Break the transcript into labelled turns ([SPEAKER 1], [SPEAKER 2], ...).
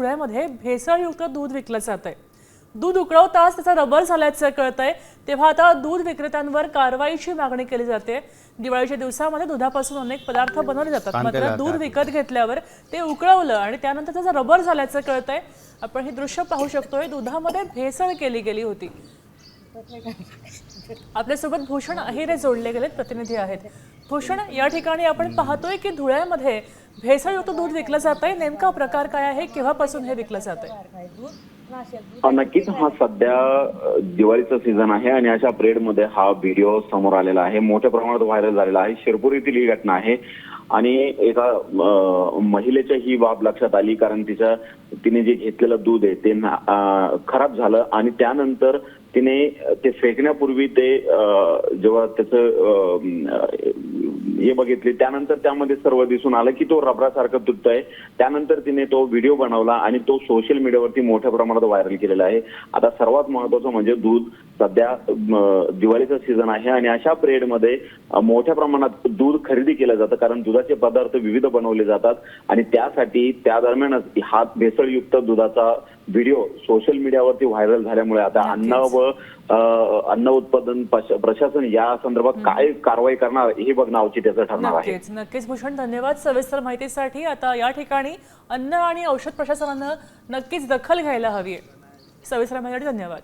[SPEAKER 1] धुळ्यामध्ये भेसळयुक्त दूध विकलं जात आहे। दूध उकळवताच त्याचा रबर झाल्याचं कळतंय, तेव्हा आता दूध विक्रेत्यांवर कारवाईची मागणी केली जाते। दिवाळीच्या दिवसामध्ये दुधापासून अनेक पदार्थ बनवले जातात, मात्र दूध विकत घेतल्यावर ते उकळवलं आणि त्यानंतर त्याचा रबर झाल्याचं कळतंय। आपण हे दृश्य पाहू शकतोय, दुधामध्ये भेसळ केली गेली होती। आपल्यासोबत भूषण अहिरे जोडले गेलेत, प्रतिनिधी आहेत। भूषण, या ठिकाणी आपण पाहतोय की धुळ्यामध्ये भेसळयुक्त दूध विकलं जातंय, नेमका प्रकार काय आहे, केव्हापासून हे विकलं जातंय?
[SPEAKER 2] नक्कीच हा सध्या दिवाळीचा सीझन आहे आणि अशा पिरियड मध्ये हा व्हिडिओ समोर आलेला आहे, मोठ्या प्रमाणात व्हायरल झालेला आहे। शिरपूर येथील ही घटना आहे आणि एका महिलेच्या ही बाब लक्षात आली, कारण तिने जे घेतलेलं दूध आहे ते खराब झालं आणि त्यानंतर तिने ते फेकण्यापूर्वी ते जेव्हा त्याचं हे बघितले, त्यानंतर त्यामध्ये सर्व दिसून आलं की तो रबरासारखं तुटतंय। त्यानंतर तिने तो व्हिडिओ बनवला आणि तो सोशल मीडियावरती मोठ्या प्रमाणात व्हायरल केलेला आहे। आता सर्वात महत्त्वाचं म्हणजे दूध सध्या दिवाळीचा सीझन आहे आणि अशा पिरियड मध्ये मोठ्या प्रमाणात दूध खरेदी केलं जातं, कारण दुधाचे पदार्थ विविध बनवले जातात आणि त्यासाठी त्या दरम्यानच हा भेसळयुक्त दुधाचा व्हिडिओ सोशल मीडियावरती व्हायरल झाल्यामुळे आता अन्न उत्पादन प्रशासन या संदर्भात काय कारवाई करणार हे बघणं औचित्याचं ठरणार आहे।
[SPEAKER 1] नक्कीच भूषण, धन्यवाद सविस्तर माहितीसाठी। आता या ठिकाणी अन्न आणि औषध प्रशासनानं नक्कीच दखल घ्यायला हवी आहे। सविस्तर माहितीसाठी धन्यवाद।